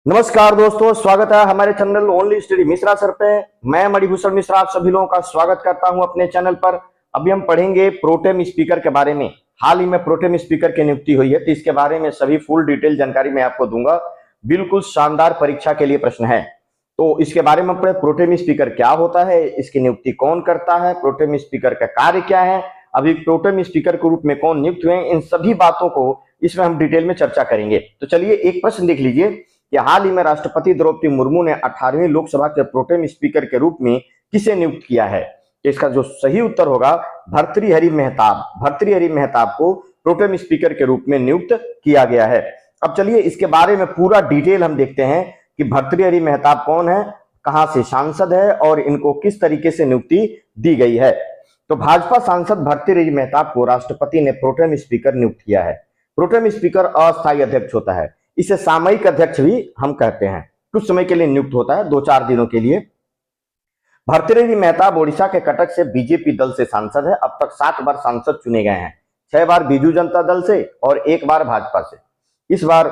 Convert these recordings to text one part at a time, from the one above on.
नमस्कार दोस्तों, स्वागत है हमारे channel only study Mishra sir पे। मैं मणिभूषण मिश्रा आप सभी लोगों का स्वागत करता हूं अपने चैनल पर। अभी हम पढ़ेंगे प्रोटेम स्पीकर के बारे में। हाल ही में प्रोटेम स्पीकर की नियुक्ति हुई है, तो इसके बारे में सभी फुल डिटेल जानकारी मैं आपको दूंगा। बिल्कुल शानदार परीक्षा के लिए प्रश्न है, तो इसके बारे में पढ़े। प्रोटेम स्पीकर क्या होता है, इसकी नियुक्ति कौन करता है, प्रोटेम स्पीकर का कार्य क्या है, अभी प्रोटेम स्पीकर के रूप में कौन नियुक्त हुए, इन सभी बातों को इसमें हम डिटेल में चर्चा करेंगे। तो चलिए एक प्रश्न देख लीजिए कि हाल ही में राष्ट्रपति द्रौपदी मुर्मू ने 18वीं लोकसभा के प्रोटेम स्पीकर के रूप में किसे नियुक्त किया है। इसका जो सही उत्तर होगा भर्तृहरि मेहताब। भर्तृहरि मेहताब को प्रोटेम स्पीकर के रूप में नियुक्त किया गया है। अब चलिए इसके बारे में पूरा डिटेल हम देखते हैं कि भर्तृहरि मेहताब कौन है, कहां से सांसद है और इनको किस तरीके से नियुक्ति दी गई है। तो भाजपा सांसद भर्तृहरि मेहताब को राष्ट्रपति ने प्रोटेम स्पीकर नियुक्त किया है। प्रोटेम स्पीकर अस्थायी अध्यक्ष होता है, इसे सामयिक अध्यक्ष भी हम कहते हैं। कुछ समय के लिए नियुक्त होता है, 2-4 दिनों के लिए। भर्तृहरि मेहताब ओडिशा के कटक से बीजेपी दल से सांसद है। अब तक 7 बार सांसद चुने गए हैं, 6 बार बीजू जनता दल से और 1 बार भाजपा से। इस बार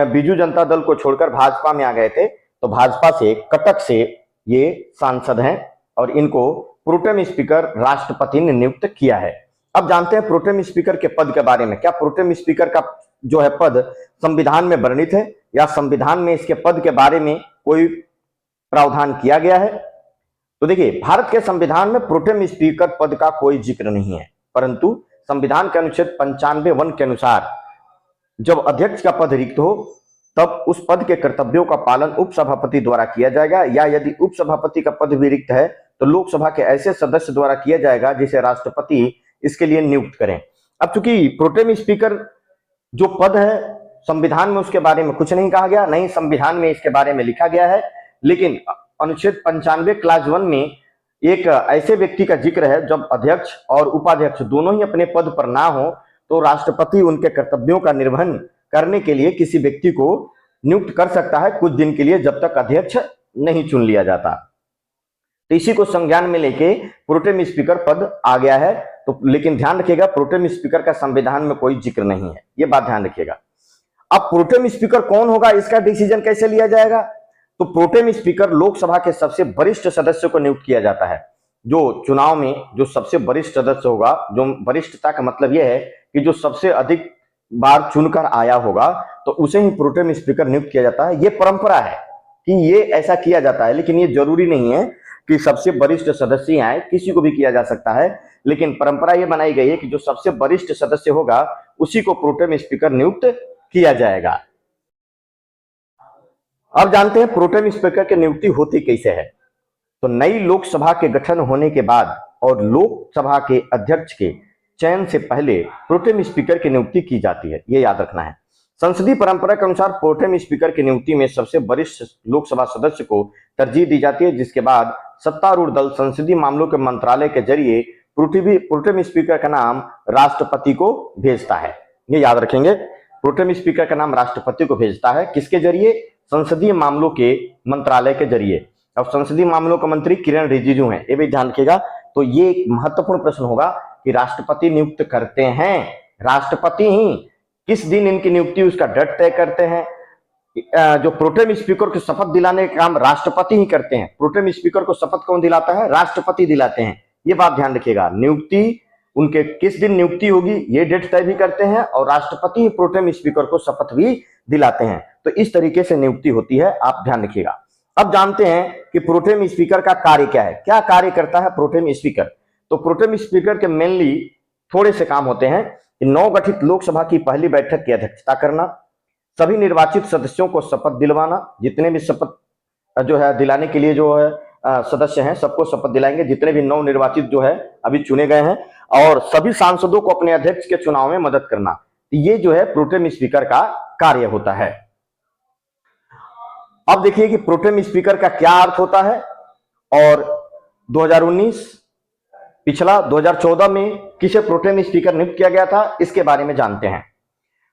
बीजू जनता दल को छोड़कर भाजपा में आ गए थे, तो भाजपा से कटक से ये सांसद हैं और इनको प्रोटेम स्पीकर राष्ट्रपति ने नियुक्त किया है। अब जानते हैं प्रोटेम स्पीकर के पद के बारे में। क्या प्रोटेम स्पीकर का जो है पद संविधान में वर्णित है या संविधान में इसके पद के बारे में कोई प्रावधान किया गया है? तो देखिए, भारत के संविधान में प्रोटेम स्पीकर पद का कोई जिक्र नहीं है, परंतु संविधान के अनुच्छेद 95(1) के अनुसार जब अध्यक्ष का पद रिक्त हो तब उस पद के कर्तव्यों का पालन उपसभापति द्वारा किया जाएगा, या यदि उपसभापति का पद भी रिक्त है तो लोकसभा के ऐसे सदस्य द्वारा किया जाएगा जिसे राष्ट्रपति इसके लिए नियुक्त करें। अब चूंकि प्रोटेम स्पीकर जो पद है संविधान में उसके बारे में कुछ नहीं कहा गया, नहीं संविधान में इसके बारे में लिखा गया है, लेकिन अनुच्छेद 95 क्लास 1 में एक ऐसे व्यक्ति का जिक्र है जब अध्यक्ष और उपाध्यक्ष दोनों ही अपने पद पर ना हो तो राष्ट्रपति उनके कर्तव्यों का निर्वहन करने के लिए किसी व्यक्ति को नियुक्त कर सकता है कुछ दिन के लिए, जब तक अध्यक्ष नहीं चुन लिया जाता। तो इसी को संज्ञान में लेके प्रोटेम स्पीकर पद आ गया है। तो लेकिन ध्यान रखिएगा, प्रोटेम स्पीकर का संविधान में कोई जिक्र नहीं है, ये बात ध्यान रखिएगा। अब प्रोटेम स्पीकर कौन होगा, इसका डिसीजन कैसे लिया जाएगा? तो प्रोटेम स्पीकर लोकसभा के सबसे वरिष्ठ सदस्य को नियुक्त किया जाता है। जो चुनाव में जो सबसे वरिष्ठ सदस्य होगा, जो वरिष्ठता का मतलब यह है कि जो सबसे अधिक बार चुनकर आया होगा, तो उसे ही प्रोटेम स्पीकर नियुक्त किया जाता है। ये परंपरा है कि ये ऐसा किया जाता है, लेकिन ये जरूरी नहीं है कि सबसे वरिष्ठ सदस्य आए, किसी को भी किया जा सकता है, लेकिन परंपरा ये बनाई गई है कि जो सबसे वरिष्ठ सदस्य होगा उसी को प्रोटेम स्पीकर नियुक्त किया जाएगा। अब जानते हैं प्रोटेम स्पीकर की नियुक्ति होती कैसे है। तो नई लोकसभा के गठन होने के बाद और लोकसभा के अध्यक्ष के चयन से पहले प्रोटेम स्पीकर की नियुक्ति की जाती है, ये याद रखना है। संसदीय परंपरा के अनुसार प्रोटेम स्पीकर की नियुक्ति में सबसे वरिष्ठ लोकसभा सदस्य को तरजीह दी जाती है, जिसके बाद सत्तारूढ़ दल संसदीय मामलों के मंत्रालय के जरिए प्रोटेम स्पीकर का नाम राष्ट्रपति को भेजता है। ये याद रखेंगे, प्रोटेम स्पीकर का नाम राष्ट्रपति को भेजता है। किसके जरिए? संसदीय मामलों के मंत्रालय के जरिए। अब संसदीय मामलों के मंत्री किरण रिजिजू हैं, ये भी ध्यान रखिएगा। तो ये एक महत्वपूर्ण प्रश्न होगा कि राष्ट्रपति नियुक्त करते हैं, राष्ट्रपति ही किस दिन इनकी नियुक्ति उसका डेट तय करते हैं। जो प्रोटेम स्पीकर को शपथ दिलाने का काम राष्ट्रपति ही करते हैं। प्रोटेम स्पीकर को शपथ कौन दिलाता है? राष्ट्रपति दिलाते हैं। ये बात ध्यान रखिएगा, नियुक्ति उनके किस दिन नियुक्ति होगी ये डेट तय भी करते हैं और राष्ट्रपति ही प्रोटेम स्पीकर को शपथ भी दिलाते हैं। तो इस तरीके से नियुक्ति होती है, आप ध्यान रखिएगा। अब जानते हैं कि प्रोटेम स्पीकर का कार्य क्या है, क्या कार्य करता है प्रोटेम स्पीकर। तो प्रोटेम स्पीकर के मेनली थोड़े से काम होते हैं कि नवगठित लोकसभा की पहली बैठक की अध्यक्षता करना, सभी निर्वाचित सदस्यों को शपथ दिलवाना, जितने भी शपथ जो है दिलाने के लिए जो है सदस्य हैं सबको शपथ दिलाएंगे, जितने भी नव निर्वाचित जो है अभी चुने गए हैं, और सभी सांसदों को अपने अध्यक्ष के चुनाव में मदद करना। ये जो है प्रोटेम स्पीकर का कार्य होता है। अब देखिए कि प्रोटेम स्पीकर का क्या अर्थ होता है और 2019 पिछला 2014 में किसे प्रोटेम स्पीकर नियुक्त किया गया था, इसके बारे में जानते हैं।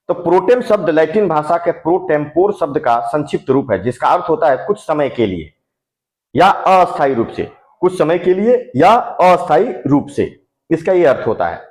तो प्रोटेम शब्द लैटिन भाषा के प्रो टेम्पोर शब्द का संक्षिप्त रूप है, जिसका अर्थ होता है कुछ समय के लिए या अस्थायी रूप से, कुछ समय के लिए या अस्थायी रूप से, इसका यह अर्थ होता है।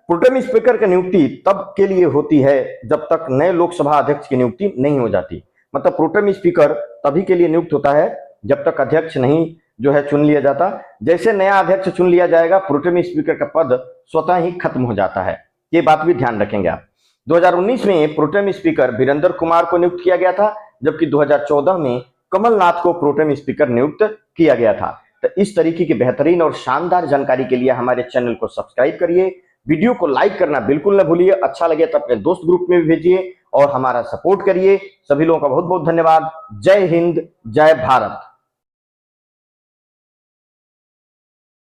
प्रोटेम स्पीकर की नियुक्ति तब के लिए होती है जब तक नए लोकसभा अध्यक्ष की नियुक्ति नहीं हो जाती। मतलब प्रोटेम स्पीकर तभी के लिए नियुक्त होता है जब तक अध्यक्ष नहीं जो है चुन लिया जाता। जैसे नया अध्यक्ष चुन लिया जाएगा, प्रोटेम स्पीकर का पद स्वतः ही खत्म हो जाता है। ये बात भी ध्यान रखेंगे आप। 2019 में प्रोटेम स्पीकर वीरेंद्र कुमार को नियुक्त किया गया था, जबकि 2014 में कमलनाथ को प्रोटेम स्पीकर नियुक्त किया गया था। तो इस तरीके की बेहतरीन और शानदार जानकारी के लिए हमारे चैनल को सब्सक्राइब करिए, वीडियो को लाइक करना बिल्कुल न भूलिए, अच्छा लगे तो अपने दोस्त ग्रुप में भी भेजिए और हमारा सपोर्ट करिए। सभी लोगों का बहुत बहुत धन्यवाद। जय हिंद, जय भारत।